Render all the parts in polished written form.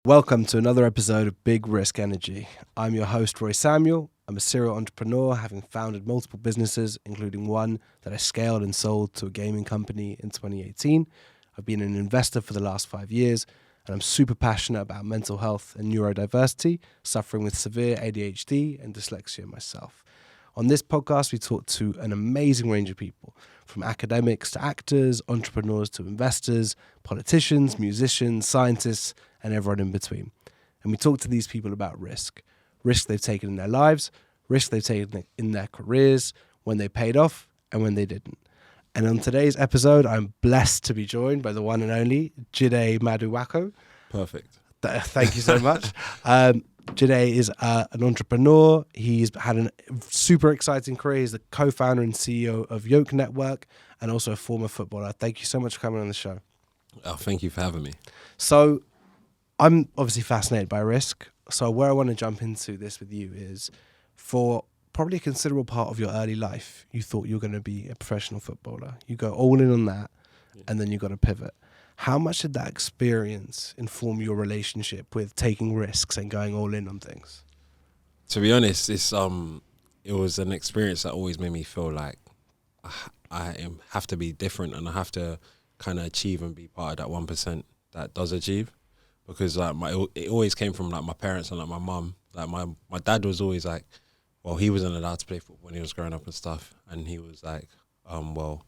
Welcome to another episode of Big Risk Energy. I'm your host, Roei Samuel. I'm a serial entrepreneur, having founded multiple businesses, including one that I scaled and sold to a gaming company in 2018. I've been an investor for the last 5 years, and I'm super passionate about mental health and neurodiversity, suffering with severe ADHD and dyslexia myself. On this podcast, we talk to an amazing range of people, from academics to actors, entrepreneurs to investors, politicians, musicians, scientists, and everyone in between. And we talk to these people about risk they've taken in their lives, risk they've taken in their careers, when they paid off and when they didn't. And on today's episode, I'm blessed to be joined by the one and only Jide Maduako. Perfect. Thank you so much. Jide is an entrepreneur. He's had a super exciting career. He's the co-founder and CEO of Yoke Network and also a former footballer. Thank you so much for coming on the show. Oh, thank you for having me. So I'm obviously fascinated by risk. So where I want to jump into this with you is, for probably a considerable part of your early life, you thought you were going to be a professional footballer. You go all in on that, and then you got to pivot. How much did that experience inform your relationship with taking risks and going all in on things? To be honest, it was an experience that always made me feel like I have to be different and I have to kind of achieve and be part of that 1% that does achieve. Because it always came from like my parents and like my mum. Like my dad was always like, well, he wasn't allowed to play football when he was growing up and stuff, and he was like, well,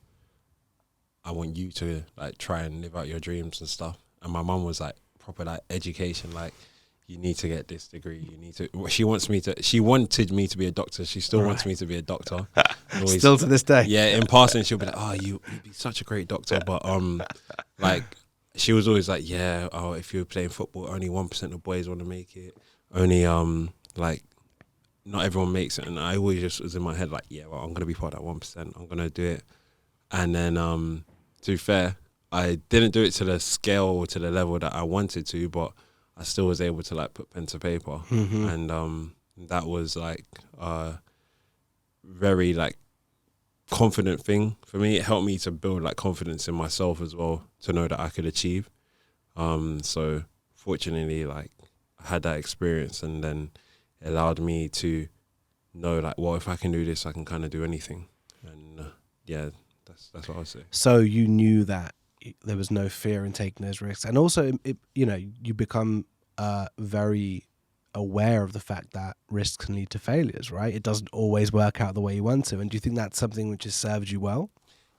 I want you to like try and live out your dreams and stuff. And my mum was like proper like education, like you need to get this degree. You need to. She wanted me to be a doctor. She still wants me to be a doctor. Always, still to this day. Yeah, in passing she'll be like, oh, you'd be such a great doctor, but like. She was always like, yeah, oh, if you're playing football, only 1% of boys want to make it. Only, like, not everyone makes it. And I always just was in my head like, yeah, well, I'm going to be part of that 1%. I'm going to do it. And then, to be fair, I didn't do it to the scale or to the level that I wanted to, but I still was able to, like, put pen to paper. Mm-hmm. And that was, like, very, like, confident thing for me. It helped me to build like confidence in myself as well, to know that I could achieve. So fortunately, like I had that experience, and then it allowed me to know like, well, if I can do this, I can kind of do anything. And yeah, that's what I would say. So you knew that there was no fear in taking those risks, and also you become very aware of the fact that risks can lead to failures, right? It doesn't always work out the way you want to. And do you think that's something which has served you well?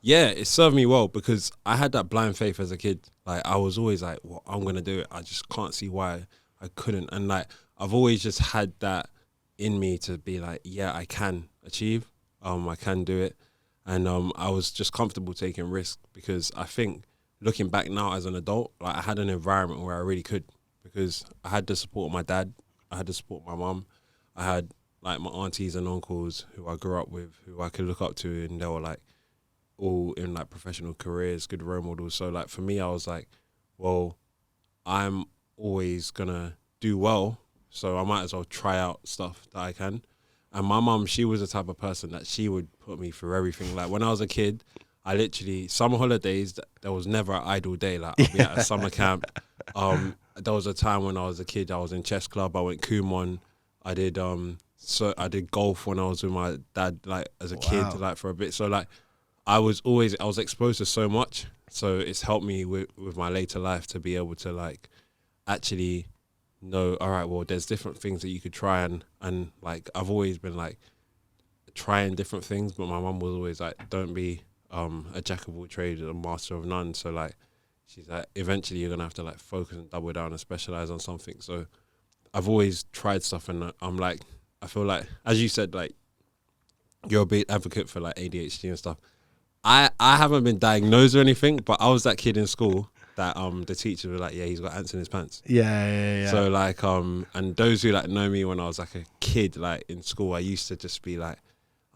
Yeah, it served me well because I had that blind faith as a kid. Like I was always like, well, I'm going to do it. I just can't see why I couldn't. And like, I've always just had that in me to be like, yeah, I can achieve. I can do it. And I was just comfortable taking risks because I think looking back now as an adult, like I had an environment where I really could, because I had the support of my dad. I had to support my mum. I had like my aunties and uncles who I grew up with, who I could look up to, and they were like all in like professional careers, good role models. So like for me, I was like, well, I'm always gonna do well, so I might as well try out stuff that I can. And my mum, she was the type of person that she would put me through everything. Like when I was a kid, I literally, summer holidays, there was never an idle day. Like I'd be at a summer camp. There was a time when I was a kid, I was in chess club, I went Kumon. I did I did golf when I was with my dad, like as a kid, like for a bit. So like I was exposed to so much. So it's helped me with my later life to be able to like actually know, all right, well, there's different things that you could try, and like I've always been like trying different things, but my mum was always like, don't be a jack of all trades and a master of none. So like she's like, eventually you're gonna have to like focus and double down and specialize on something. So I've always tried stuff, and I'm like, I feel like, as you said, like you're a big advocate for like ADHD and stuff. I haven't been diagnosed or anything, but I was that kid in school that the teachers were like, yeah, he's got ants in his pants. Yeah. So like and those who like know me when I was like a kid, like in school, I used to just be like,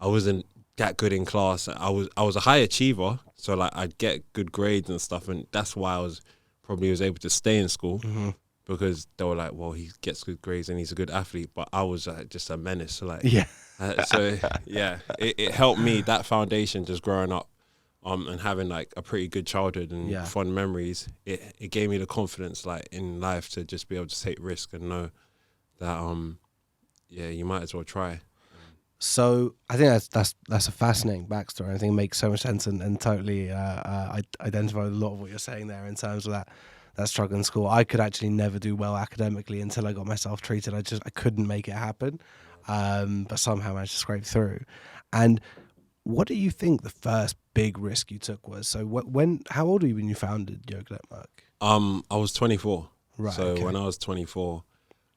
I wasn't that good in class. I was a high achiever, so like I'd get good grades and stuff, and that's why I was able to stay in school. Mm-hmm. Because they were like, well, he gets good grades and he's a good athlete, but I was just a menace. So like, yeah. So yeah, it helped me, that foundation, just growing up. and having like a pretty good childhood and fond memories, it gave me the confidence like in life to just be able to take risk and know that you might as well try. So I think that's a fascinating backstory. I think it makes so much sense and totally I identify with a lot of what you're saying there in terms of that struggle in school. I could actually never do well academically until I got myself treated. I couldn't make it happen, but somehow managed to scrape through. And what do you think the first big risk you took was? So how old were you when you founded Yoke Network? I was 24. Right. So okay. when I was 24,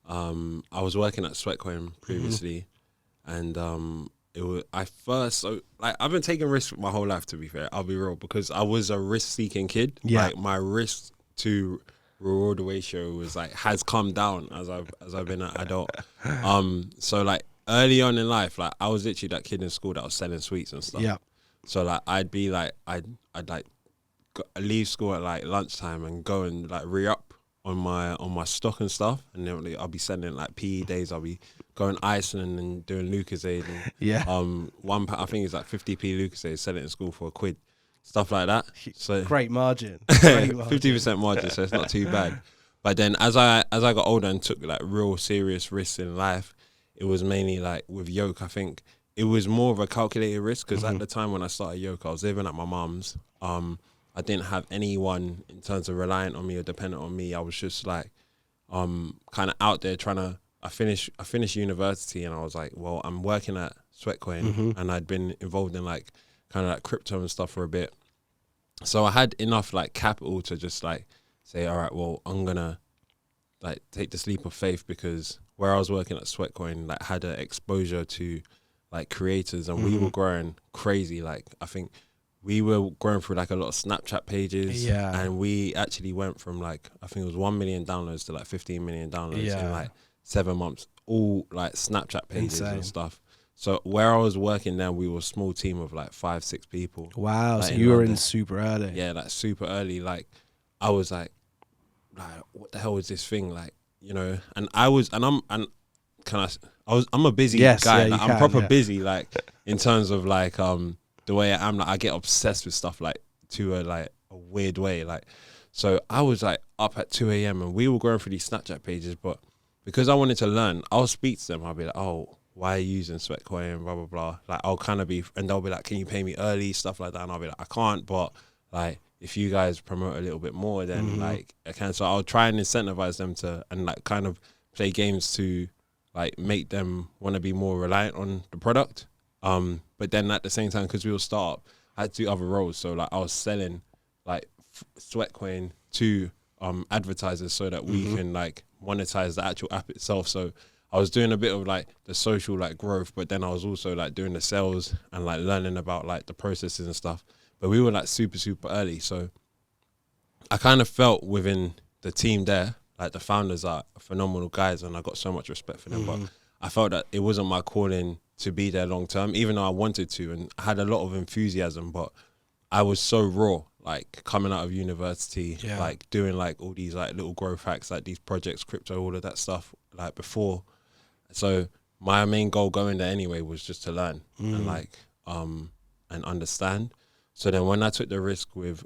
I was working at Sweatcoin previously, and I've been taking risks my whole life. To be fair, I'll be real, because I was a risk-seeking kid. Yeah. Like my risk to reward ratio was has come down as I've been an adult. So like early on in life, like I was literally that kid in school that was selling sweets and stuff. Yeah. So like I'd be like I'd like leave school at like lunchtime and go and like re-up on my stock and stuff, and then like, I'll be sending like PE days. I'll be going Iceland and doing Lucozade. And, I think it's like 50p Lucozade, sell it in school for £1, stuff like that. So great margin. 50% margin, so it's not too bad. But then as I got older and took like real serious risks in life, it was mainly like with Yoke. I think it was more of a calculated risk, because at the time when I started Yoke, I was living at my mum's. I didn't have anyone in terms of reliant on me or dependent on me. I was just like kind of out there trying to. I finished university, and I was like, well, I'm working at Sweatcoin, and I'd been involved in like kind of like crypto and stuff for a bit. So I had enough like capital to just like say, all right, well, I'm gonna like take this leap of faith, because where I was working at Sweatcoin like had an exposure to like creators, and we were growing crazy. Like I think we were growing through like a lot of Snapchat pages, and we actually went from like, I think it was 1 million downloads to like 15 million downloads in like 7 months, all like Snapchat pages and stuff. So where I was working then, we were a small team of like 5-6 people. Wow, like so you were London. in super early. Yeah, like super early. Like I was like what the hell is this thing? Like, you know, and I'm a busy guy. Like, I'm proper busy, like in terms of like the way I am. Like I get obsessed with stuff like to a weird way. Like, so I was like up at 2 a.m. and we were going through these Snapchat pages, but because I wanted to learn, I'll speak to them. I'll be like, oh, why are you using Sweatcoin? Blah blah blah. Like I'll kind of be, and they'll be like, can you pay me early? Stuff like that. And I'll be like, I can't, but like if you guys promote a little bit more, then like I can. So I'll try and incentivize them to, and like kind of play games to like make them want to be more reliant on the product. But then at the same time, because we were startup, I had to do other roles. So like I was selling like Sweatcoin to advertisers so that we can like monetize the actual app itself. So I was doing a bit of like the social like growth, but then I was also like doing the sales and like learning about like the processes and stuff. But we were like super early. So I kind of felt within the team there, like the founders are phenomenal guys, and I got so much respect for them. But I felt that it wasn't my calling to be there long term, even though I wanted to, and I had a lot of enthusiasm, but I was so raw, like coming out of university, like doing like all these like little growth hacks, like these projects, crypto, all of that stuff, like before. So my main goal going there anyway was just to learn and like and understand. So then when I took the risk with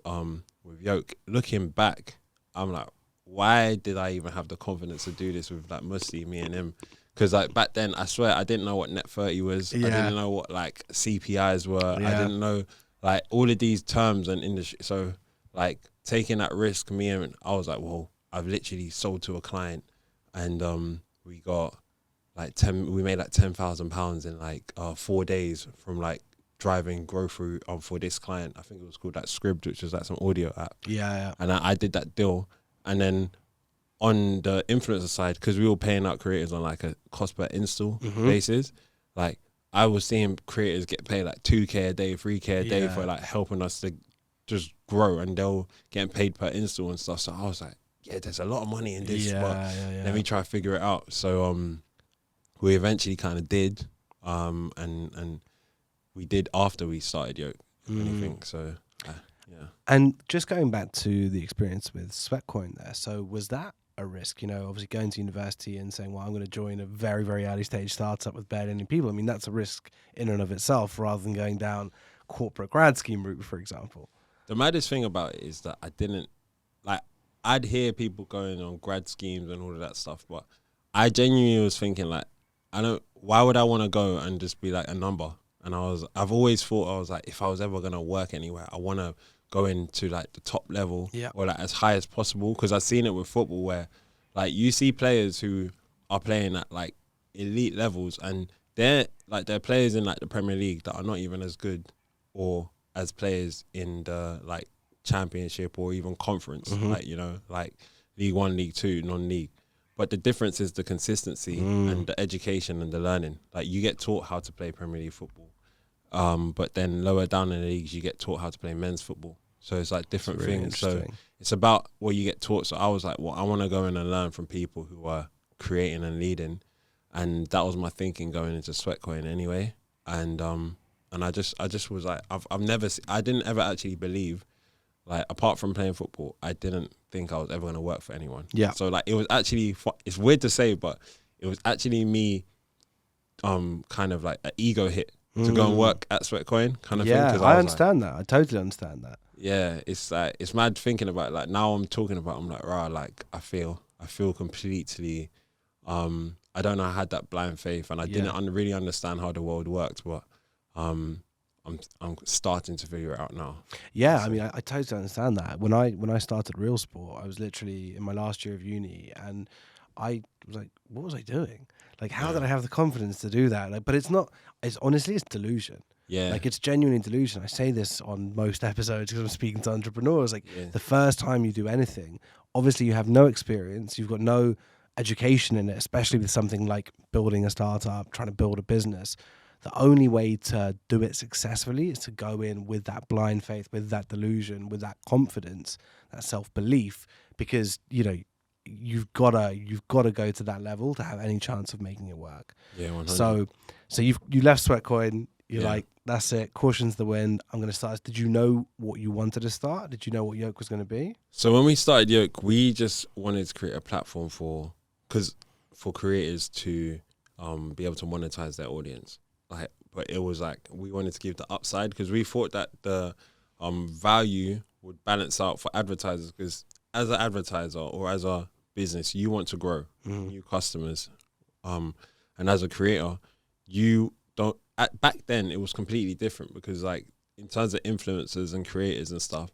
Yoke, looking back, I'm like, why did I even have the confidence to do this with like Musti, me and him? Because like back then, I swear I didn't know what Net 30 was. I didn't know what like CPIs were. I didn't know like all of these terms and industry. So like taking that risk, I was like, well, I've literally sold to a client, and we got like we made like £10,000 in like 4 days from like driving grocery for this client. I think it was called like Scribd, which was like some audio app. And I did that deal, and then on the influencer side, because we were paying out creators on like a cost per install basis, like I was seeing creators get paid like 2k a day, 3k a day for like helping us to just grow, and they'll get paid per install and stuff. So I was like, yeah, there's a lot of money in this, but let me try to figure it out. So we eventually kind of did, and we did after we started Yoke, if anything. So yeah. And just going back to the experience with Sweatcoin there, so was that a risk? You know, obviously going to university and saying, well, I'm going to join a very, very early stage startup with barely any people. I mean, that's a risk in and of itself, rather than going down corporate grad scheme route, for example. The maddest thing about it is that I didn't, like, I'd hear people going on grad schemes and all of that stuff, but I genuinely was thinking, like, why would I want to go and just be like a number? And I've always thought, I was like, if I was ever going to work anywhere, I want to go into like the top level or like as high as possible. Cause I've seen it with football where like you see players who are playing at like elite levels and they're players in like the Premier League that are not even as good or as players in the like Championship or even conference, like, you know, like League One, League Two, non-league. But the difference is the consistency and the education and the learning. Like you get taught how to play Premier League football, but then lower down in the leagues you get taught how to play men's football. So it's like different things. So it's about what you get taught. So I was like, well, I want to go in and learn from people who are creating and leading, and that was my thinking going into Sweatcoin anyway. And I just was like, I didn't ever actually believe. Like, apart from playing football, I didn't think I was ever going to work for anyone. Yeah. So, like, it was actually, it's weird to say, but it was actually me kind of like an ego hit to go and work at Sweatcoin kind of thing. Yeah, I understand that. I totally understand that. Yeah, it's like, it's mad thinking about it. Like, now I'm talking about it, I'm like, rah, like, I feel completely, I don't know, I had that blind faith and I didn't really understand how the world worked, but I'm starting to figure it out now. Yeah, so. I mean, I totally understand that. When I started Real Sport, I was literally in my last year of uni, and I was like, what was I doing? Like, how did I have the confidence to do that? Like, but it's not. It's honestly, it's delusion. Yeah, like it's genuinely delusion. I say this on most episodes because I'm speaking to entrepreneurs. Like the first time you do anything, obviously you have no experience, you've got no education in it, especially with something like building a startup, trying to build a business. The only way to do it successfully is to go in with that blind faith, with that delusion, with that confidence, that self-belief, because, you know, you've got to go to that level to have any chance of making it work. Yeah, 100. So you left Sweatcoin, you're like, that's it, caution's the wind, I'm going to start. Did you know what you wanted to start? Did you know what Yoke was going to be? So when we started Yoke, we just wanted to create a platform for creators to be able to monetize their audience. Like, but it was like we wanted to give the upside because we thought that the value would balance out for advertisers, because as an advertiser or as a business, you want to grow new customers, and as a creator, you don't. Back then, it was completely different because, like, in terms of influencers and creators and stuff,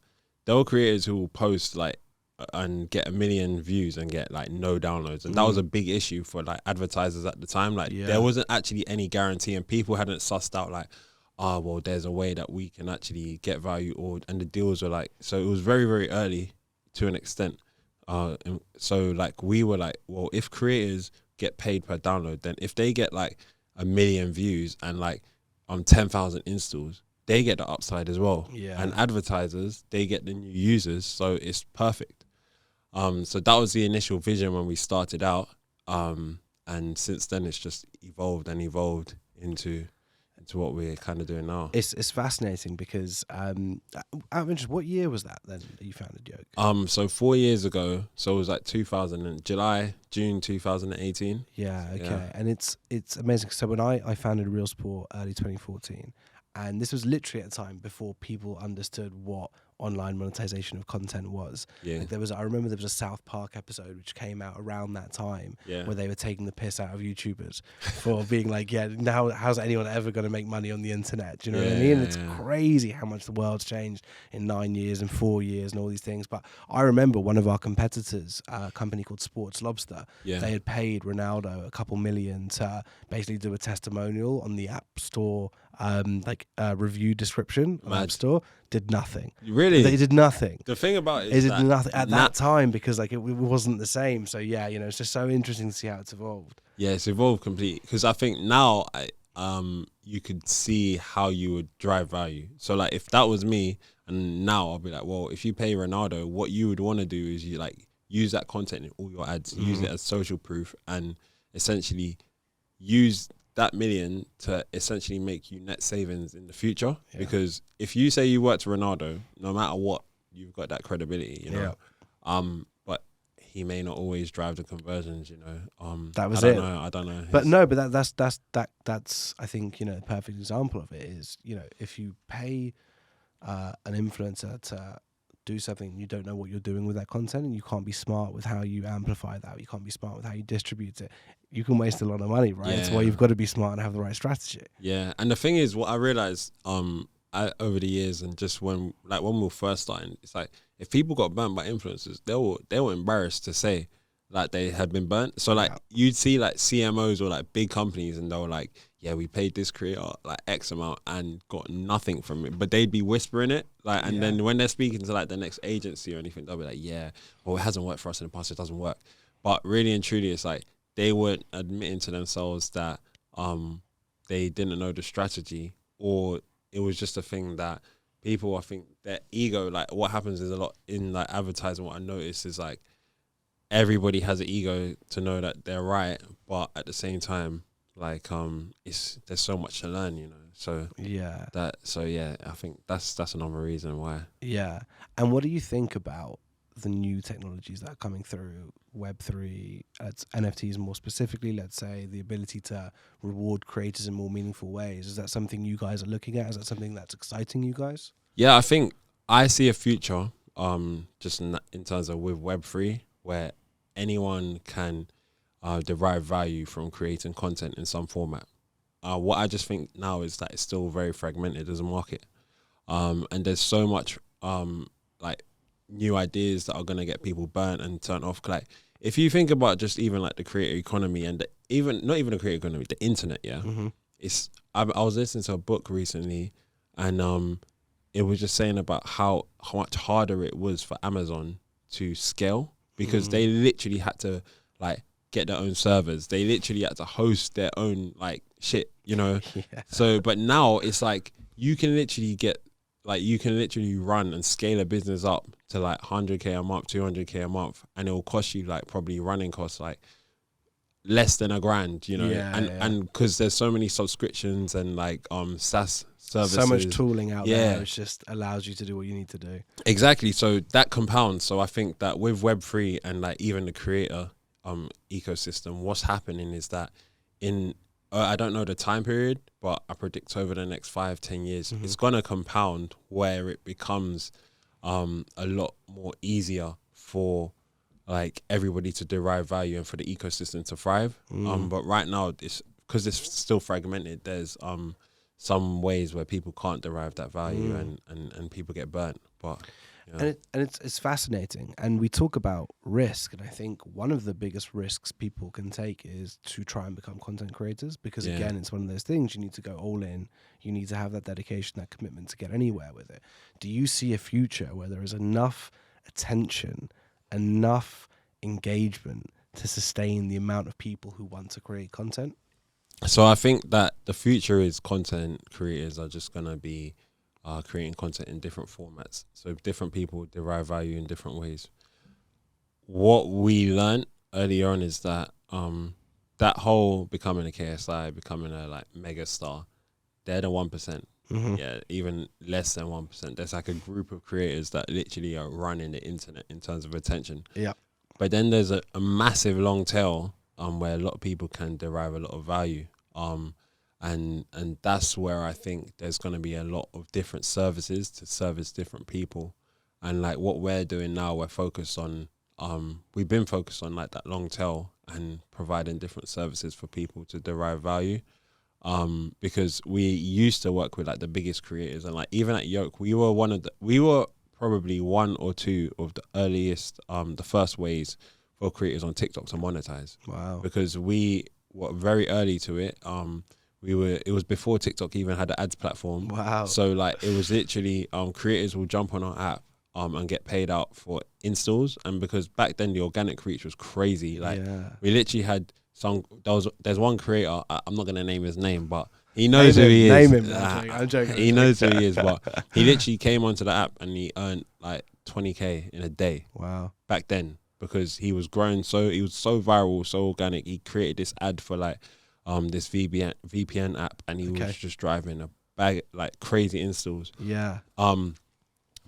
there were creators who will post like and get 1 million views and get like no downloads, and that was a big issue for like advertisers at the time. Like there wasn't actually any guarantee, and people hadn't sussed out like, well, there's a way that we can actually get value, and the deals were like, so it was very, very early to an extent. And so like we were like, well, if creators get paid per download, then if they get like 1 million views and like 10,000 installs, they get the upside as well. Yeah. And advertisers, they get the new users, so it's perfect. So that was the initial vision when we started out, and since then it's just evolved into what we're kind of doing now. It's fascinating because out of interest, what year was that then that you founded Yoke? So 4 years ago, so it was like June 2018. Yeah, okay. Yeah. And it's amazing. So when I founded Real Sport early 2014, and this was literally at a time before people understood what online monetization of content was. Yeah. Like I remember there was a South Park episode which came out around that time where they were taking the piss out of YouTubers for being like, now how's anyone ever going to make money on the internet? Do you know what I mean? It's crazy how much the world's changed in 9 years and 4 years and all these things. But I remember one of our competitors, a company called Sports Lobster, they had paid Ronaldo a couple million to basically do a testimonial on the App Store, review description on App Store. Did nothing. Really? They did nothing. The thing about it is did nothing at that time because like it wasn't the same. So yeah, you know, it's just so interesting to see how it's evolved. Yeah, it's evolved completely, because I think now you could see how you would drive value. So like if that was me, and now I'll be like, well, if you pay Ronaldo, what you would want to do is you like use that content in all your ads, use it as social proof, and essentially use that million to essentially make you net savings in the future. Because if you say you work to Ronaldo, no matter what, you've got that credibility, you know. But he may not always drive the conversions, That was I it. don't know. I don't know. But no, but that's I think, a perfect example of it is, if you pay an influencer to do something, you don't know what you're doing with that content, and you can't be smart with how you amplify that. You can't be smart with how you distribute it. You can waste a lot of money, right? That's why you've got to be smart and have the right strategy. Yeah, and the thing is, what I realized over the years, and just when we were first starting, it's like if people got burnt by influencers, they were embarrassed to say like they had been burnt. So like you'd see like CMOs or like big companies, and they were like, yeah, we paid this creator like X amount and got nothing from it, but they'd be whispering it, like, and then when they're speaking to like the next agency or anything, they'll be like, yeah, well, it hasn't worked for us in the past, it doesn't work. But really and truly, it's like they weren't admitting to themselves that they didn't know the strategy, or it was just a thing that people, I think, their ego, like what happens is a lot in like advertising, what I noticed is like everybody has an ego to know that they're right, but at the same time, like there's so much to learn, so I think that's another reason why. And what do you think about the new technologies that are coming through, Web3, NFTs more specifically, let's say, the ability to reward creators in more meaningful ways? Is that something you guys are looking at? Is that something that's exciting you guys? Yeah, I think I see a future just in terms of with Web3, where anyone can derive value from creating content in some format. What I just think now is that it's still very fragmented as a market, and there's so much like new ideas that are going to get people burnt and turned off. Like if you think about just even like the creator economy and not even the creator economy, the internet, it's I was listening to a book recently, and it was just saying about how much harder it was for Amazon to scale, because they literally had to like get their own servers. They literally had to host their own like shit, So, but now it's like you can literally run and scale a business up to like 100K a month, 200K a month, and it will cost you like probably running costs like less than $1,000, and because there's so many subscriptions and like SaaS services, so much tooling out there, it just allows you to do what you need to do. Exactly. So that compounds. So I think that with Web3 and like even the creator ecosystem, what's happening is that I don't know the time period, but I predict over the next 5-10 years, it's gonna compound where it becomes a lot more easier for like everybody to derive value and for the ecosystem to thrive. But right now, because it's still fragmented, there's some ways where people can't derive that value and people get burnt. But and it's fascinating, and we talk about risk, and I think one of the biggest risks people can take is to try and become content creators, because again, it's one of those things, you need to go all in, you need to have that dedication, that commitment to get anywhere with it. Do you see a future where there is enough attention, enough engagement to sustain the amount of people who want to create content? So I think that the future is content creators are just going to be creating content in different formats. So different people derive value in different ways. What we learned early on is that that whole becoming a KSI, becoming a like mega star, they're the 1%. Yeah, even less than 1%. There's like a group of creators that literally are running the internet in terms of attention. Yeah. But then there's a massive long tail where a lot of people can derive a lot of value. And that's where I think there's going to be a lot of different services to service different people. And like what we're doing now, we're focused on, we've been focused on like that long tail and providing different services for people to derive value. Because we used to work with like the biggest creators, and like even at Yoke, we were probably one or two of the earliest, the first ways for creators on TikTok to monetize. Wow. Because we were very early to it. It was before TikTok even had an ads platform. Wow. So like it was literally creators will jump on our app and get paid out for installs, and because back then the organic reach was crazy. Like we literally had there's one creator, I'm not gonna name his name, but he knows who he is. Name him. I'm joking. He knows who he is, but he literally came onto the app and he earned like 20K in a day. Wow. Back then, because he was growing he was so viral, so organic. He created this ad for like this VPN app, and he was just driving a bag like crazy installs. Yeah.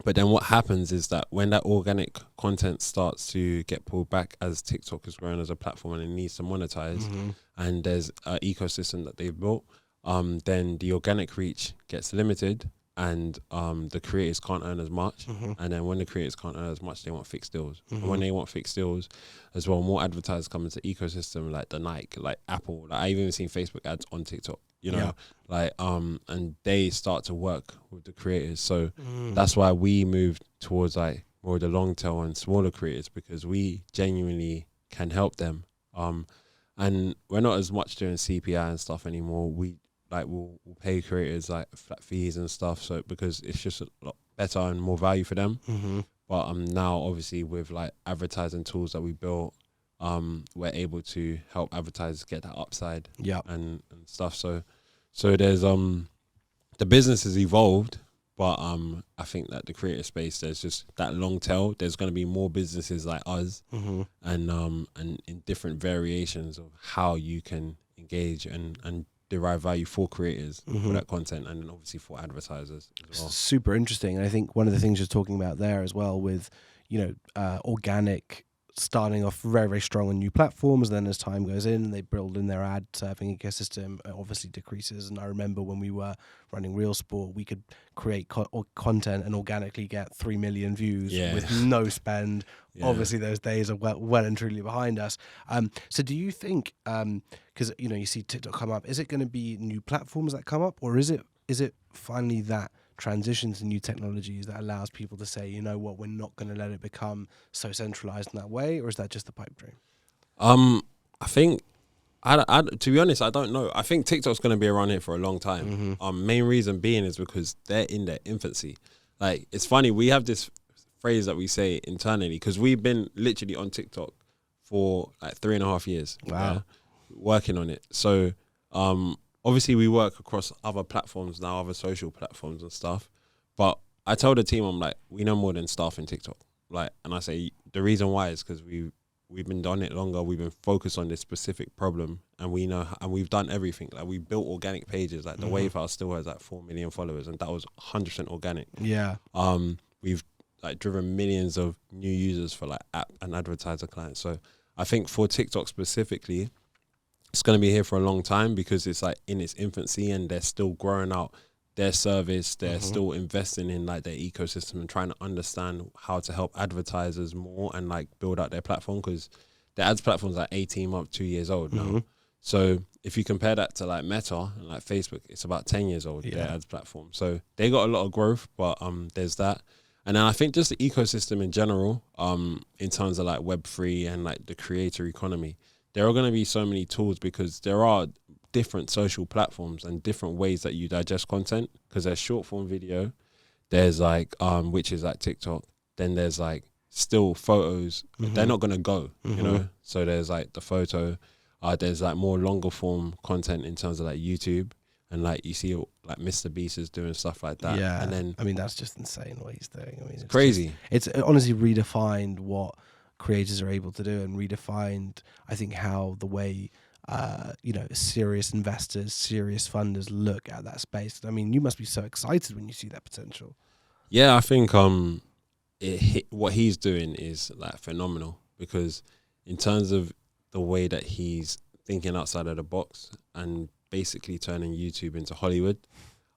But then what happens is that when that organic content starts to get pulled back as TikTok is growing as a platform and it needs to monetize, and there's an ecosystem that they've built, then the organic reach gets limited, and the creators can't earn as much. And then when the creators can't earn as much, they want fixed deals. And when they want fixed deals as well, more advertisers come into the ecosystem, like the Nike, like Apple. Like I've even seen Facebook ads on TikTok, you know, like and they start to work with the creators. So that's why we moved towards like more the long tail and smaller creators, because we genuinely can help them. And we're not as much doing CPI and stuff anymore. We'll pay creators like flat fees and stuff, so because it's just a lot better and more value for them. But now obviously with like advertising tools that we built, we're able to help advertisers get that upside and stuff. So there's the business has evolved, but I think that the creator space, there's just that long tail. There's going to be more businesses like us, and in different variations of how you can engage and derive value for creators for that content, and then obviously for advertisers as well. Super interesting. And I think one of the things you're talking about there as well with, organic starting off very, very strong on new platforms. Then as time goes in and they build in their ad serving ecosystem, it obviously decreases. And I remember when we were running Real Sport, we could create content and organically get 3 million views with no spend. Obviously those days are well and truly behind us. So do you think, because you see TikTok come up, is it going to be new platforms that come up, or is it finally that transition to new technologies that allows people to say, you know what, we're not going to let it become so centralized in that way, or is that just a pipe dream? I think, to be honest, I don't know. I think TikTok's going to be around here for a long time. Main reason being is because they're in their infancy. Like, it's funny, we have this phrase that we say internally, because we've been literally on TikTok for like 3.5 years. Wow. Working on it. So obviously we work across other platforms now, other social platforms and stuff. But I tell the team, I'm like, we know more than staff in TikTok. Like, and I say the reason why is because we've been doing it longer. We've been focused on this specific problem, and we know, and we've done everything. Like, we built organic pages. Like the Wave House still has like 4 million followers, and that was 100% organic. Yeah. We've like driven millions of new users for like app and advertiser clients. So I think for TikTok specifically, it's going to be here for a long time, because it's like in its infancy and they're still growing out their service. They're still investing in like their ecosystem and trying to understand how to help advertisers more and like build out their platform, because the ads platform's like 18 months, 2 years old now. So if you compare that to like Meta and like Facebook, it's about 10 years old, their ads platform. So they got a lot of growth, but there's that. And then I think just the ecosystem in general, in terms of like Web3 and like the creator economy, there are going to be so many tools, because there are different social platforms and different ways that you digest content, because there's short form video, there's like which is like TikTok, then there's like still photos. They're not going to go, you know, so there's like the photo, there's like more longer form content in terms of like YouTube, and like you see like Mr. Beast is doing stuff like that. And then I mean, that's just insane what he's doing. I mean, it's crazy. It's honestly redefined what creators are able to do, and redefined, I think, how the way serious investors, serious funders look at that space. I mean, you must be so excited when you see that potential. Yeah, I think what he's doing is like phenomenal, because in terms of the way that he's thinking outside of the box and basically turning YouTube into Hollywood,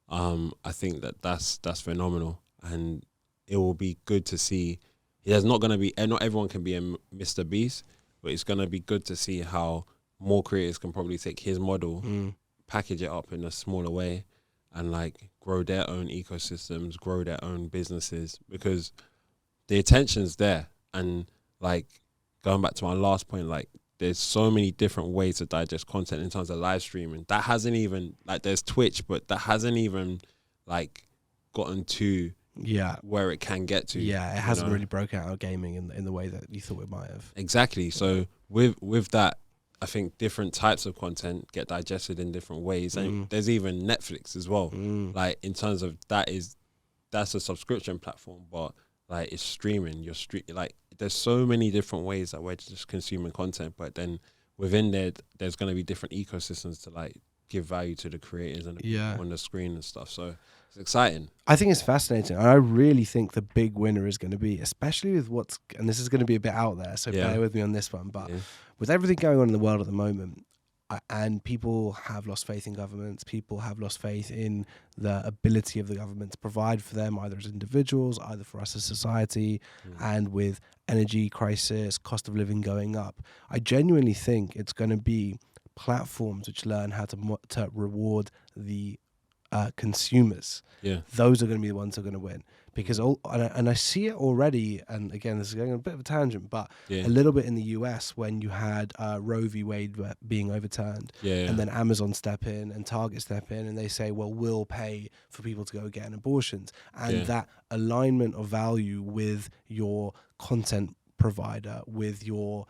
I think that's phenomenal, and it will be good to see. There's not going to be, not everyone can be a Mr. Beast, but it's going to be good to see how more creators can probably take his model, package it up in a smaller way, and like grow their own ecosystems, grow their own businesses, because the attention's there. And like going back to my last point, like there's so many different ways to digest content in terms of live streaming. That hasn't even, like, there's Twitch, but that hasn't even like gotten to where it can get to. It hasn't really broken out of gaming in the way that you thought it might have. Exactly. So with that, I think different types of content get digested in different ways. And there's even Netflix as well. Like in terms of that's a subscription platform, but like it's streaming. Like there's so many different ways that we're just consuming content, but then within there's going to be different ecosystems to like give value to the creators and the Yeah. people on the screen and stuff. So it's exciting. I think it's fascinating. And I really think the big winner is going to be, especially with and this is going to be a bit out there, so bear with me on this one, but with everything going on in the world at the moment, and people have lost faith in governments, people have lost faith in the ability of the government to provide for them, either as individuals, either for us as society, and with energy crisis, cost of living going up. I genuinely think it's going to be platforms which learn how to reward the consumers. Those are going to be the ones who are going to win, because and I see it already. And again, this is going on a bit of a tangent, but a little bit in the US when you had Roe v. Wade being overturned, and then Amazon step in and Target step in, and they say, well, we'll pay for people to go get an abortions, and that alignment of value with your content provider, with your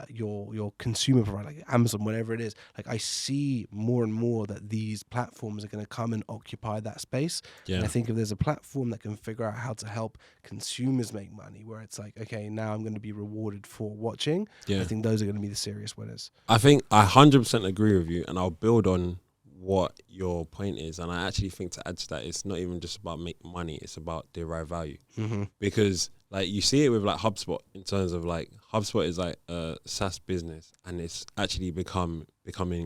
your consumer provider, like Amazon, whatever it is. Like, I see more and more that these platforms are going to come and occupy that space. And I think if there's a platform that can figure out how to help consumers make money, where it's like, okay, now I'm going to be rewarded for watching, I think those are going to be the serious winners. I think I 100% agree with you, and I'll build on what your point is. And I actually think, to add to that, it's not even just about making money, it's about derived value. Because like, you see it with like HubSpot, in terms of like, HubSpot is like a SaaS business, and it's actually becoming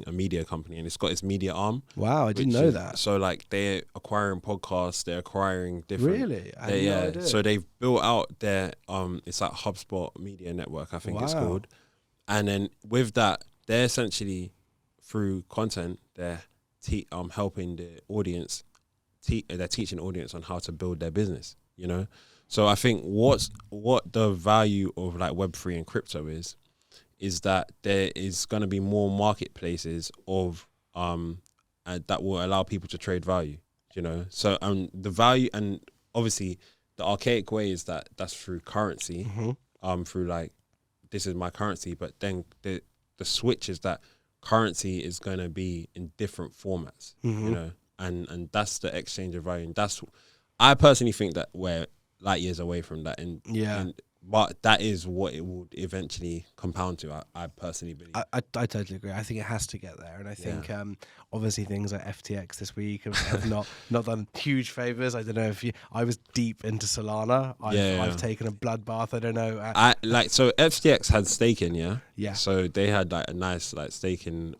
a media company, and it's got its media arm. Wow, I didn't know that. So like, they're acquiring podcasts, they're acquiring different. Really? I had no idea. So they've built out their it's like HubSpot Media Network, I think it's called. And then with that, they're essentially, through content, they're helping the audience. They're teaching the audience on how to build their business. You know. So I think what the value of like Web3 and crypto is that there is going to be more marketplaces of that will allow people to trade value, you know. So the value, and obviously the archaic way is that's through currency, through like, this is my currency, but then the switch is that currency is going to be in different formats, you know, and that's the exchange of value, and I personally think that we're light years away from that, but that is what it would eventually compound to. I personally believe. I totally agree. I think it has to get there, and I think obviously things like FTX this week have not done huge favors. I don't know if I was deep into Solana. I've taken a bloodbath. I don't know. So FTX had staking, yeah. So they had like a nice like staking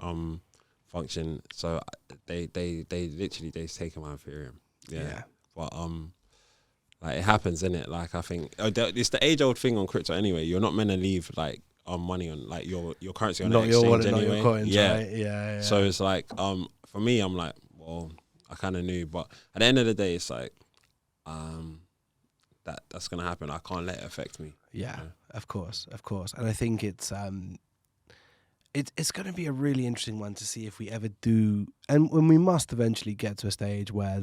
function. So they literally taken my Ethereum. Yeah. But like, it happens, innit? Like, I think it's the age-old thing on crypto anyway. You're not meant to leave like money on like your currency on not an your exchange wallet, anyway. not your coins, right? Yeah. So it's like for me, I'm like, well, I kind of knew, but at the end of the day, it's like that's gonna happen. I can't let it affect me. Yeah, you know? Of course, and I think it's going to be a really interesting one to see if we ever do, and when we must eventually get to a stage where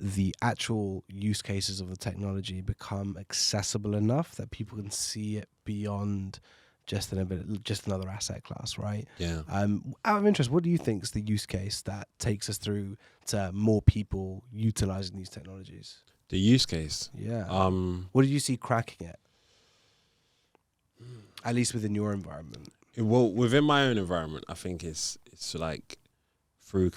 the actual use cases of the technology become accessible enough that people can see it beyond just another asset class, right? Yeah. Out of interest, what do you think is the use case that takes us through to more people utilizing these technologies? The use case? Yeah. What did you see cracking it? At least within your environment. Well, within my own environment, I think it's like through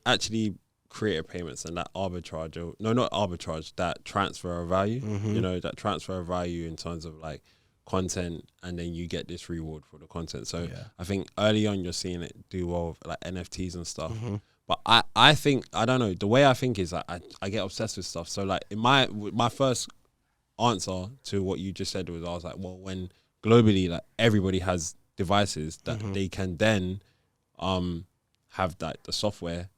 actually creator payments and that arbitrage, that transfer of value, you know, that transfer of value in terms of like content, and then you get this reward for the content. So I think early on you're seeing it do well with like NFTs and stuff. But I think, I don't know, the way I think is that I get obsessed with stuff. So like, in my first answer to what you just said was, I was like, well, when globally like everybody has devices that they can then have that the software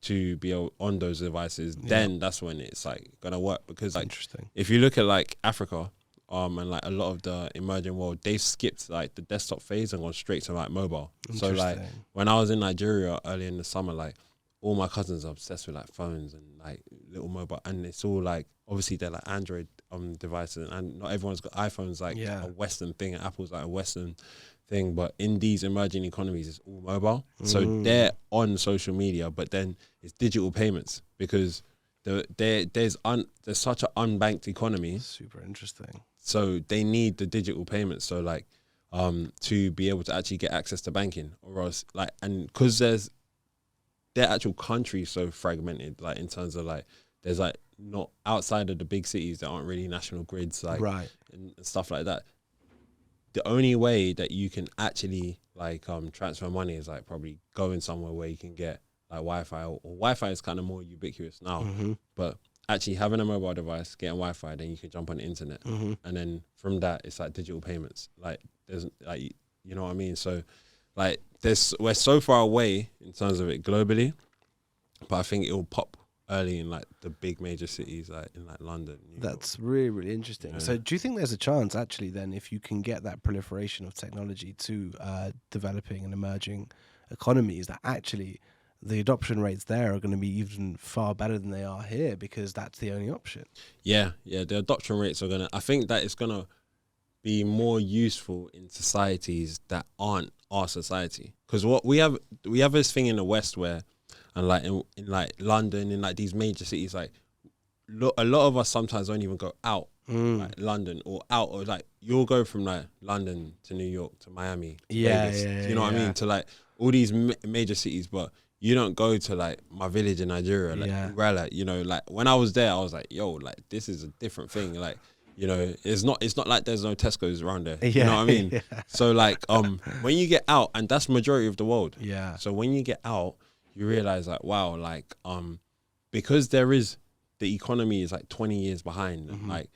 to be on those devices, then that's when it's like gonna work. Because like, interesting, if you look at like Africa and like a lot of the emerging world, they've skipped like the desktop phase and gone straight to like mobile. So like, when I was in Nigeria early in the summer, like all my cousins are obsessed with like phones and like little mobile, and it's all like, obviously they're like Android devices, and not everyone's got iPhones, like a Western thing, and Apple's like a Western thing. But in these emerging economies, it's all mobile. So they're on social media, but then it's digital payments, because there's such an unbanked economy. Super interesting. So they need the digital payments. So like, to be able to actually get access to banking, or else like, and because their actual country is so fragmented, like in terms of like there's like not outside of the big cities there aren't really national grids like Right. and stuff like that. The only way that you can actually like transfer money is like probably going somewhere where you can get like Wi-Fi, or Wi-Fi is kind of more ubiquitous now, Mm-hmm. but actually having a mobile device, getting Wi-Fi, then you can jump on the internet, Mm-hmm. and then from that it's like digital payments. Like there's like, you know what I mean? So like we're so far away in terms of it globally, but I think it will pop early in like the big major cities, like in like London, New York. That's really, really interesting. Yeah. So do you think there's a chance actually then, if you can get that proliferation of technology to developing and emerging economies, that actually the adoption rates there are going to be even far better than they are here, because that's the only option? Yeah, the adoption rates are I think that it's gonna be more useful in societies that aren't our society. Because what we have this thing in the West where, and like in like London, in like these major cities, like a lot of us sometimes don't even go out, like London or out, or like you'll go from like London to New York to Miami to Vegas, you know what I mean, to like all these major cities, but you don't go to like my village in Nigeria, like Urala, you know, like when I was there, I was like, yo, like this is a different thing, like, you know, it's not like there's no Tesco's around there, you know what I mean? So like, when you get out, and that's majority of the world, so when you get out, you realize like, wow, like, because the economy is like 20 years behind, and like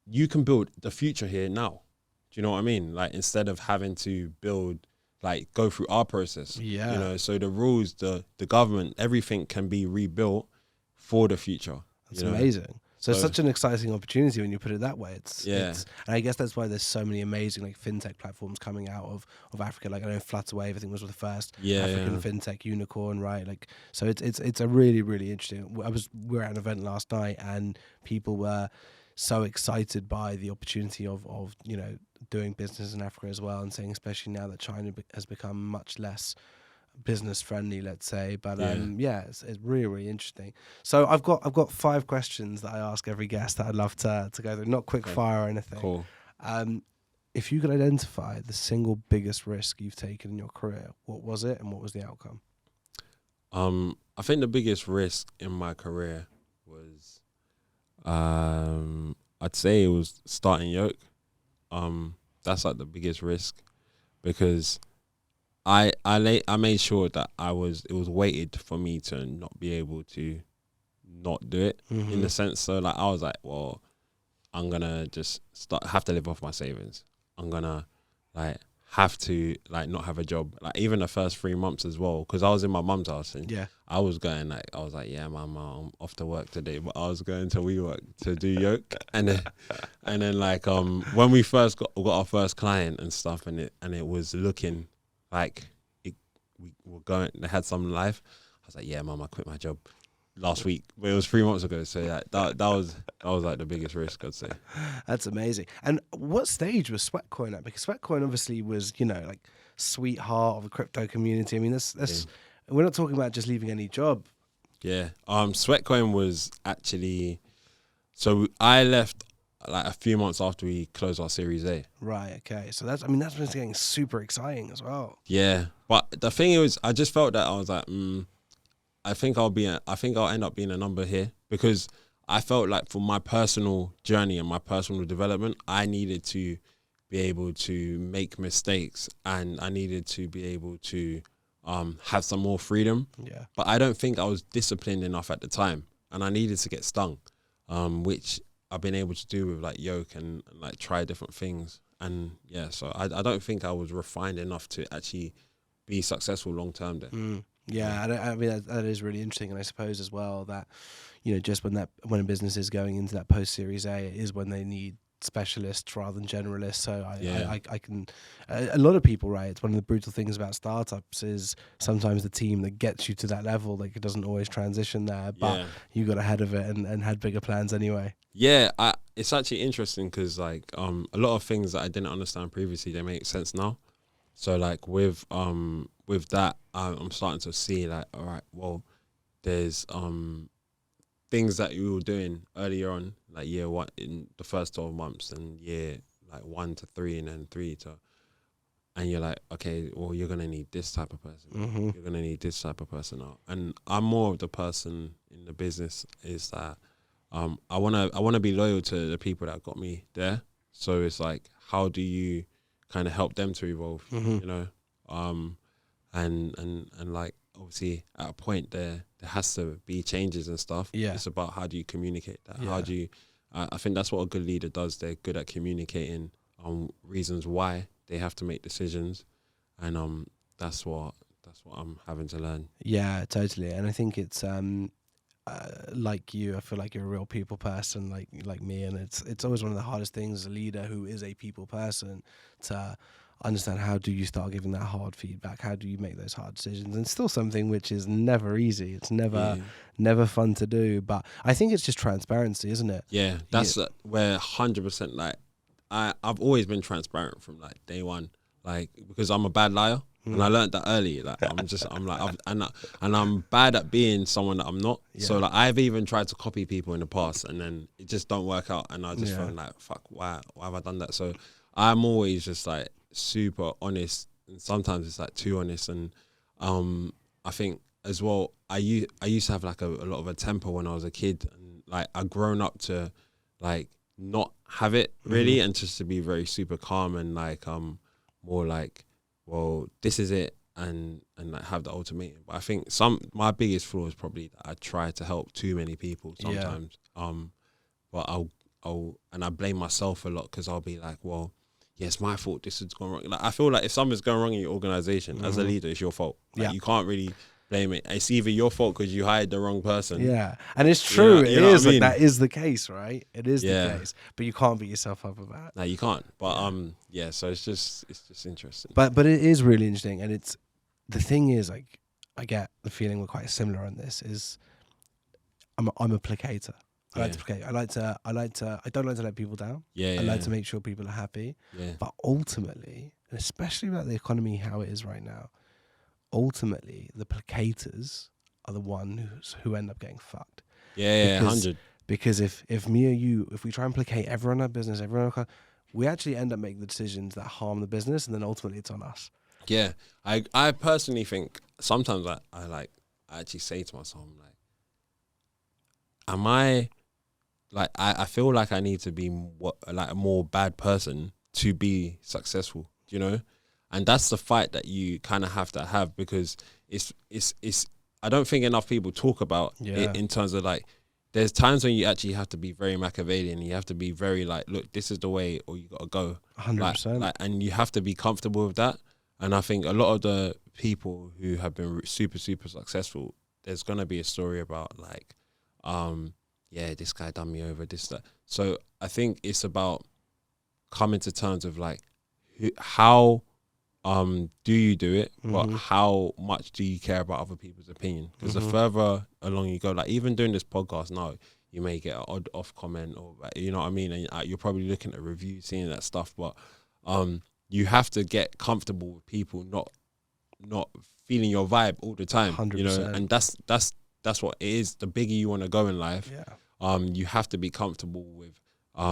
you can build the future here now. Do you know what I mean? Like instead of having to go through our process, you know, so the rules, the government, everything can be rebuilt for the future. That's amazing. So it's such an exciting opportunity when you put it that way. It's and I guess that's why there's so many amazing like fintech platforms coming out of Africa. Like I know Flutterwave, I think, was the first African fintech unicorn, right? Like, so it's a really, really interesting. We were at an event last night, and people were so excited by the opportunity of you know, doing business in Africa as well, and saying especially now that China has become much less business friendly, let's say, but it's really, really interesting. So I've got 5 questions that I ask every guest that I'd love to go through, not quick fire or anything. Cool. If you could identify the single biggest risk you've taken in your career, what was it and what was the outcome? I think the biggest risk in my career was I'd say it was starting Yoke. That's like the biggest risk, because I made sure that it was weighted for me to not be able to not do it, in the sense. So like I was like, well, I'm gonna just have to live off my savings. I'm gonna like have to like not have a job, like even the first 3 months as well, because I was in my mum's house, and I was like, yeah, mum, I'm off to work today, but I was going to WeWork to do Yoke, and then like when we first got our first client and stuff, and it was looking like we were going, they had some life. I was like, yeah, mum, I quit my job last week, but it was 3 months ago. So yeah, that was like the biggest risk, I'd say. That's amazing. And what stage was Sweatcoin at? Because Sweatcoin obviously was, you know, like sweetheart of the crypto community. I mean, that's we're not talking about just leaving any job. Yeah. Sweatcoin was actually, so I left like a few months after we closed our Series A. Right. Okay. So that's when it's getting super exciting as well. Yeah. But the thing is, I just felt that I was like, I think I'll end up being a number here, because I felt like for my personal journey and my personal development, I needed to be able to make mistakes, and I needed to be able to have some more freedom. Yeah. But I don't think I was disciplined enough at the time, and I needed to get stung, which I've been able to do with like Yoke and like try different things. And yeah, so I don't think I was refined enough to actually be successful long term there. Yeah, I mean that is really interesting, and I suppose as well that, you know, just when a business is going into that post Series A, it is when they need specialists rather than generalists. So I can, a lot of people, right? It's one of the brutal things about startups is sometimes the team that gets you to that level, like it doesn't always transition there, but you got ahead of it and had bigger plans anyway. Yeah, it's actually interesting because like a lot of things that I didn't understand previously, they make sense now. So like with that, I'm starting to see like, all right, well, there's things that we were doing earlier on, like year one in the first 12 months, and year like 1 to 3, and then 3 to and you're like, okay, well, you're gonna need this type of person. Mm-hmm. You're gonna need this type of person. And I'm more of the person in the business is that I wanna be loyal to the people that got me there. So it's like, how do you kind of help them to evolve? Mm-hmm. You know, and like obviously at a point there has to be changes and stuff. Yeah. It's about how do you communicate that? Yeah. How do you? I think that's what a good leader does. They're good at communicating reasons why they have to make decisions, and that's what I'm having to learn. Yeah, totally. And I think it's like you, I feel like you're a real people person, like me, and it's always one of the hardest things as a leader who is a people person to understand how do you start giving that hard feedback, how do you make those hard decisions, and still something which is never easy. It's never fun to do, but I think it's just transparency, isn't it? Yeah, that's where 100% like I've always been transparent from like day one, like because I'm a bad liar. And I learned that early. Like I'm bad at being someone that I'm not. Yeah. So like I've even tried to copy people in the past, and then it just don't work out. And I just feel like, fuck, why have I done that? So I'm always just like super honest, and sometimes it's like too honest. And I think as well, I used to have like a lot of a temper when I was a kid, and like I've grown up to like not have it really, and just to be very super calm and like more like, well, this is it, and like have the ultimatum. But I think my biggest flaw is probably that I try to help too many people sometimes. But I blame myself a lot because I'll be like, well, yeah, it's my fault. This has gone wrong. Like I feel like if something's going wrong in your organization as a leader, it's your fault. Like, you can't really blame it. It's either your fault because you hired the wrong person. Yeah, and it's true. You know it is what I mean? like that is the case, right? It is the case, but you can't beat yourself up about it. No, you can't. But so it's just interesting. But it is really interesting, and it's the thing is like I get the feeling we're quite similar on this. Is I'm a placater. I like to placate. I don't like to let people down. I like to make sure people are happy. Yeah. But ultimately, and especially about the economy how it is right now, ultimately the placaters are the ones who end up getting fucked. Yeah, 100. Because if me or you, if we try and placate everyone in our business, we actually end up making the decisions that harm the business, and then ultimately it's on us. Yeah, I personally think sometimes I actually say to myself, I'm like, am I like I feel like I need to be a more bad person to be successful, you know? And that's the fight that you kind of have to have, because it's I don't think enough people talk about it in terms of like, there's times when you actually have to be very Machiavellian. You have to be very like, look, this is the way, or you got to go. 100%. Like, and you have to be comfortable with that. And I think a lot of the people who have been super, super successful, there's going to be a story about like, this guy done me over, this, that. So I think it's about coming to terms with like, how do you do it, but how much do you care about other people's opinion? Because the further along you go, like even doing this podcast now, you may get an odd off comment, or you know what I mean, and you're probably looking at reviews, seeing that stuff, but you have to get comfortable with people not feeling your vibe all the time. 100%. You know, and that's what it is. The bigger you want to go in life, you have to be comfortable with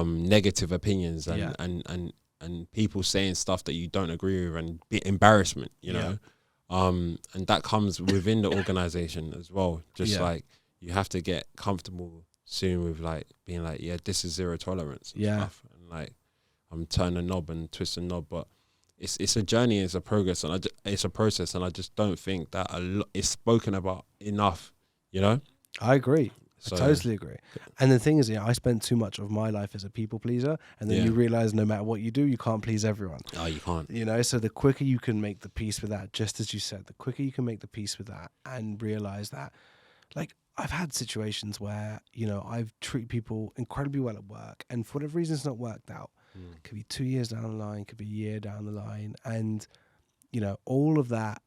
negative opinions and people saying stuff that you don't agree with, and embarrassment, you know. And that comes within the organization as well. Just like you have to get comfortable soon with like being like, this is zero tolerance and stuff. And like I'm turning a knob and twist a knob, but it's a journey, it's a progress, and it's a process, and I just don't think that it's spoken about enough, you know. I agree. So, I totally agree. And the thing is, I spent too much of my life as a people pleaser, and then you realize no matter what you do, you can't please everyone. Oh, you can't. You know, so the quicker you can make the peace with that, just as you said, the quicker you can make the peace with that and realize that, like, I've had situations where, you know, I've treated people incredibly well at work, and for whatever reason it's not worked out. It could be 2 years down the line, could be a year down the line, and, you know, all of that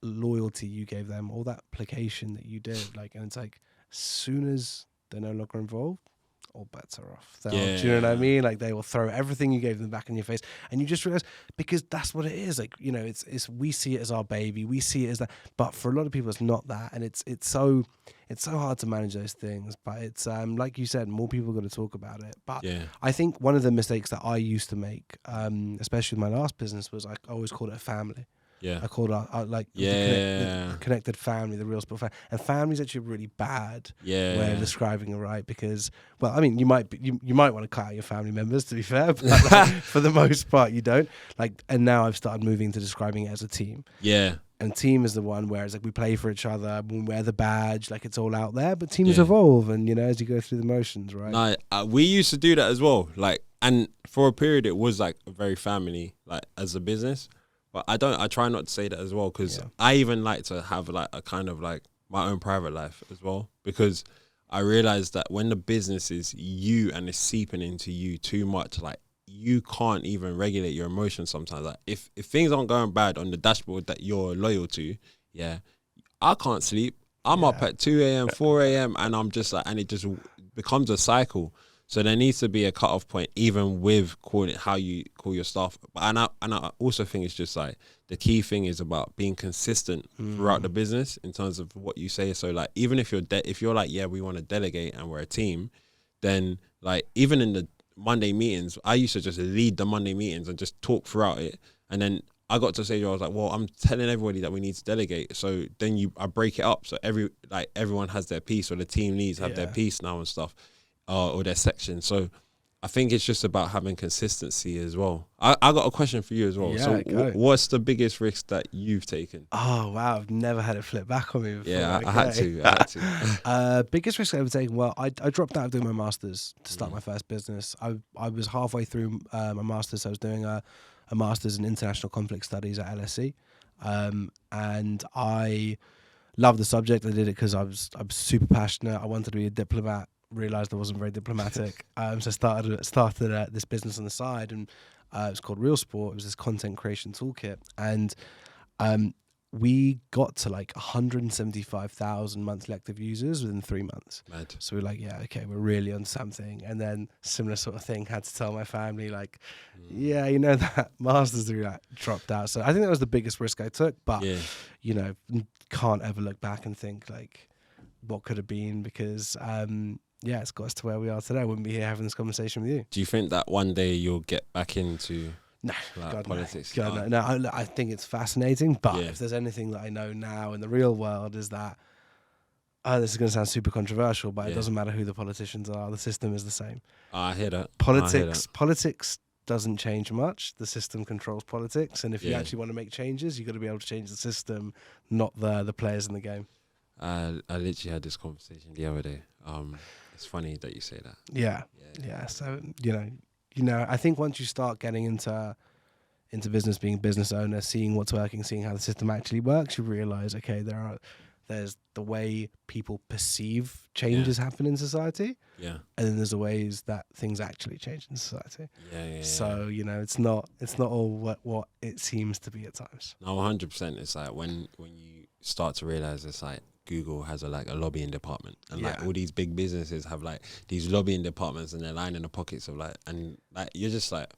loyalty you gave them, all that placation that you did, like, and it's like, as soon as they're no longer involved, all bets are off. Do you know what I Yeah. mean? Like they will throw everything you gave them back in your face, and you just realize, because that's what it is. Like, you know, it's we see it as our baby, we see it as that, but for a lot of people, it's not that, and it's so hard to manage those things. But it's like you said, more people got to talk about it. But Yeah. I think one of the mistakes that I used to make, especially with my last business, was I always called it a family. Yeah. I called it like the connected family, the real sport family. And family is actually a really bad way of describing it, right? Because, well, I mean, you might want to cut out your family members, to be fair, but like, for the most part, you don't. Like, and now I've started moving to describing it as a team. Yeah. And team is the one where it's like we play for each other, we wear the badge, like it's all out there. But teams evolve, and you know, as you go through the motions, right? No, we used to do that as well. Like, and for a period, it was like very family, like as a business. But I try not to say that as well, because I even like to have like a kind of like my own private life as well, because I realized that when the business is you and it's seeping into you too much, like you can't even regulate your emotions sometimes. Like if things aren't going bad on the dashboard that you're loyal to, I can't sleep. I'm up at 2 a.m., 4 a.m. and I'm just like, and it just becomes a cycle. So there needs to be a cutoff point, even with calling it how you call your staff. And I also think it's just like the key thing is about being consistent throughout the business in terms of what you say. So like, even if you're like, yeah, we want to delegate and we're a team, then like even in the Monday meetings, I used to just lead the Monday meetings and just talk throughout it. And then I got to a stage where I was like, well, I'm telling everybody that we need to delegate. So then I break it up. So everyone has their piece, or the team leads have their piece now and stuff. Or their section. So I think it's just about having consistency as well. I got a question for you as well. Yeah, so what's the biggest risk that you've taken? Oh, wow. I've never had it flip back on me before. Yeah, I had to. Biggest risk I've ever taken. Well, I dropped out of doing my master's to start my first business. I was halfway through my master's. So I was doing a master's in international conflict studies at LSE. And I loved the subject. I did it because I'm super passionate. I wanted to be a diplomat. Realized I wasn't very diplomatic, so started this business on the side, and it was called Real Sport. It was this content creation toolkit, and we got to like 175,000 monthly active users within 3 months. Mad. So we're like, yeah, okay, we're really on something. And then similar sort of thing, had to tell my family, like, yeah, you know, that master's degree dropped out. So I think that was the biggest risk I took, but you know, can't ever look back and think like what could have been, because it's got us to where we are today. I wouldn't be here having this conversation with you. Do you think that one day you'll get back into politics? No, I think it's fascinating, but if there's anything that I know now in the real world is that, this is going to sound super controversial, but it doesn't matter who the politicians are, the system is the same. I hear that. Politics doesn't change much. The system controls politics, and if you actually want to make changes, you've got to be able to change the system, not the players in the game. I literally had this conversation the other day. It's funny that you say that. Yeah. So you know, I think once you start getting into business, being a business owner, seeing what's working, seeing how the system actually works, you realize, okay, there's the way people perceive changes happen in society. Yeah. And then there's the ways that things actually change in society. So, you know, it's not all what it seems to be at times. No, 100%. It's like when you start to realize it's like Google has a lobbying department, and like all these big businesses have like these lobbying departments, and they're lining the pockets of and you're just like,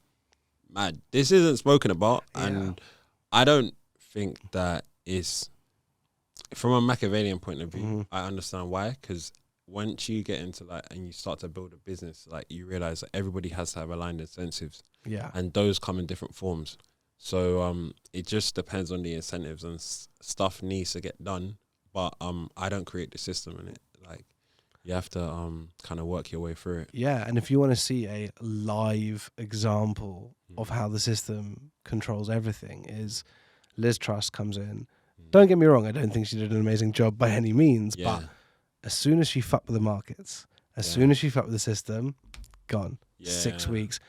man, this isn't spoken about. And I don't think that is, from a Machiavellian point of view, I understand why, because once you get into and you start to build a business, you realize that everybody has to have aligned incentives, and those come in different forms. So it just depends on the incentives, and stuff needs to get done. But I don't create the system in it. You have to kind of work your way through it. Yeah, and if you want to see a live example of how the system controls everything, is Liz Truss comes in. Don't get me wrong, I don't think she did an amazing job by any means, but as soon as she fucked with the markets, as soon as she fucked with the system, gone. 6 weeks.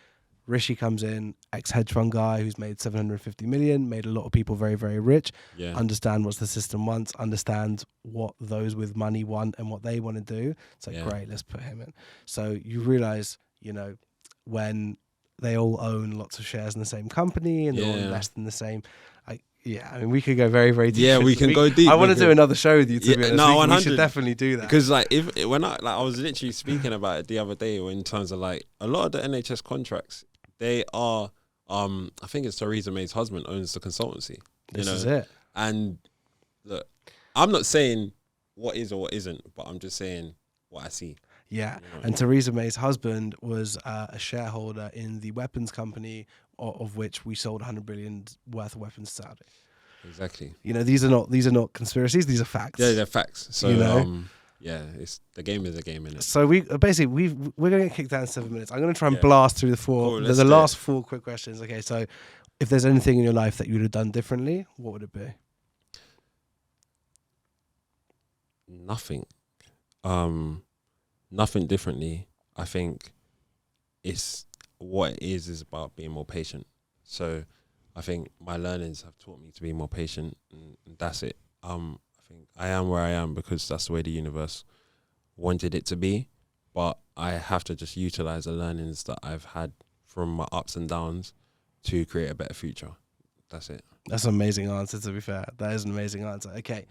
Rishi comes in, ex-hedge fund guy who's made 750 million, made a lot of people very, very rich, understand what the system wants, understand what those with money want and what they want to do. It's like, great, let's put him in. So you realize, you know, when they all own lots of shares in the same company and they all invest in the same, Yeah, I mean, we could go very, very deep. Yeah, we can go deep. I want to do another show with you, to be honest. No, 100. We should definitely do that. Because like I was literally speaking about it the other day in terms of like a lot of the NHS contracts, they are I think it's Theresa May's husband owns the consultancy. This is it. And look, I'm not saying what is or what isn't, but I'm just saying what I see. Yeah, You know? and Theresa May's husband was a shareholder in the weapons company of which we sold 100 billion worth of weapons to Saudi. Exactly. You know, these are not conspiracies; these are facts. Yeah, they're facts. So you know? yeah, it's the game is a game, innit? So we're gonna get kicked down in 7 minutes. I'm gonna try and blast through Cool, the last 4 quick questions. Okay, so if there's anything in your life that you would have done differently, what would it be? Nothing. Nothing differently. I think it's what it is about being more patient. So I think my learnings have taught me to be more patient, and that's it. I think I am where I am because that's the way the universe wanted it to be. But I have to just utilize the learnings that I've had from my ups and downs to create a better future. That's it. That's an amazing answer, to be fair. That is an amazing answer. Okay,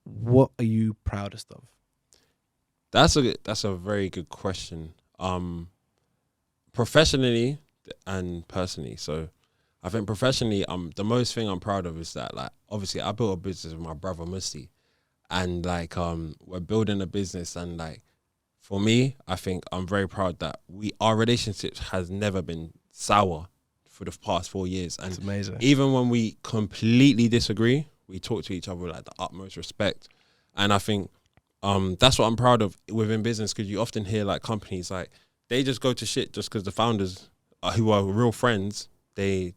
what are you proudest of? That's a very good question. Professionally and personally. So I think professionally, the most thing I'm proud of is that, like, obviously I built a business with my brother Musti, and like we're building a business, and like for me, I think I'm very proud that our relationship has never been sour for the past 4 years. And it's amazing. Even when we completely disagree, we talk to each other with like the utmost respect. And I think that's what I'm proud of within business, because you often hear like companies like they just go to shit just because the founders who are real friends, they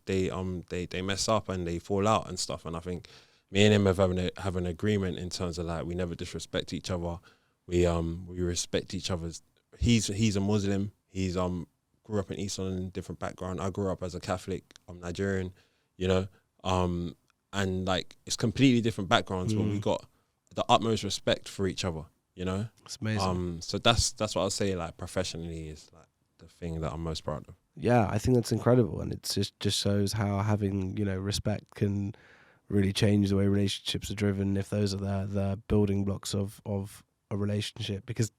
mess up and they fall out and stuff. And I think me and him have an agreement in terms of like we never disrespect each other. We respect each other's. He's a Muslim. He's grew up in East London, different background. I grew up as a Catholic. I'm Nigerian, you know. And like it's completely different backgrounds, but we got the utmost respect for each other, you know. It's amazing. So that's what I'll say. Like professionally is like the thing that I'm most proud of. Yeah, I think that's incredible, and it just shows how having respect can really change the way relationships are driven. If those are the building blocks of a relationship, because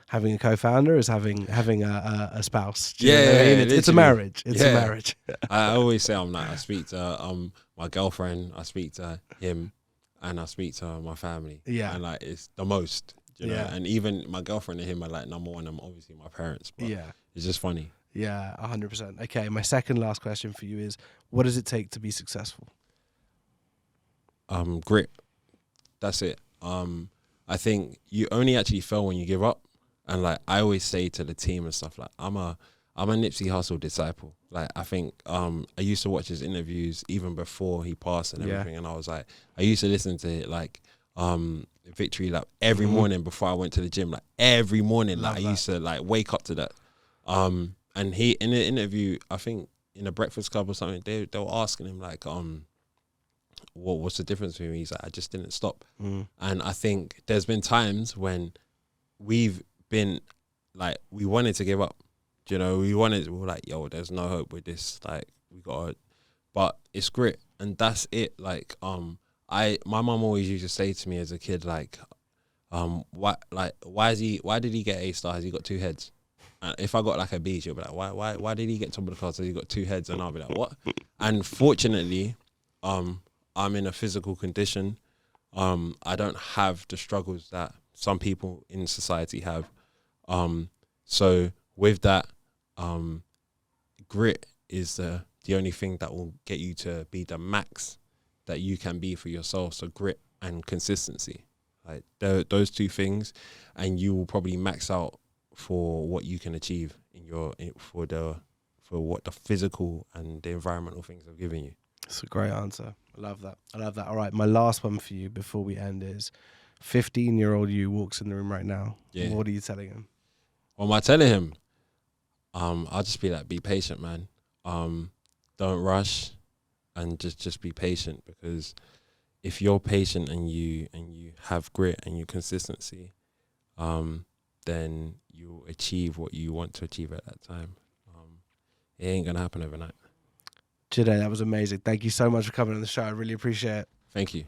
having a co-founder is having a spouse. Do you know what I mean? It's a marriage. It's a marriage. I always say I speak to my girlfriend, I speak to him, and I speak to my family. Yeah, and like it's the most. You know? And even my girlfriend and him are like number one. I'm obviously my parents, but it's just funny. Yeah, 100%. Okay, my second last question for you is: what does it take to be successful? Grit. That's it. I think you only actually fail when you give up. And like I always say to the team and stuff, like I'm a Nipsey Hussle disciple. Like I think I used to watch his interviews even before he passed and everything, and I was like, I used to listen to it like Victory Lap every morning before I went to the gym. Like every morning, like I used to like wake up to that. And he in the interview, I think in a Breakfast Club or something, they were asking him like what's the difference between me? He's like, I just didn't stop. And I think there's been times when we've been like, we wanted to give up. You know, we were like, yo, there's no hope with this. Like, we got, but it's grit, and that's it. Like, my mum always used to say to me as a kid, like, why did he get A star? Has he got 2 heads? And if I got like a B, she'll be like, why did he get top of the class? Has he got 2 heads? And I'll be like, what? And fortunately, I'm in a physical condition. I don't have the struggles that some people in society have. So with that, grit is the only thing that will get you to be the max that you can be for yourself. So grit and consistency, like those 2 things, and you will probably max out for what you can achieve for what the physical and the environmental things have given you. That's a great answer. I love that. All right, my last one for you before we end is 15-year-old you walks in the room right now. Yeah. What are you telling him? What am I telling him? I'll just be like, be patient, man. Don't rush, and just be patient, because if you're patient and you have grit and you consistency, then you'll achieve what you want to achieve at that time. It ain't gonna happen overnight. Jide, that was amazing. Thank you so much for coming on the show. I really appreciate it. Thank you.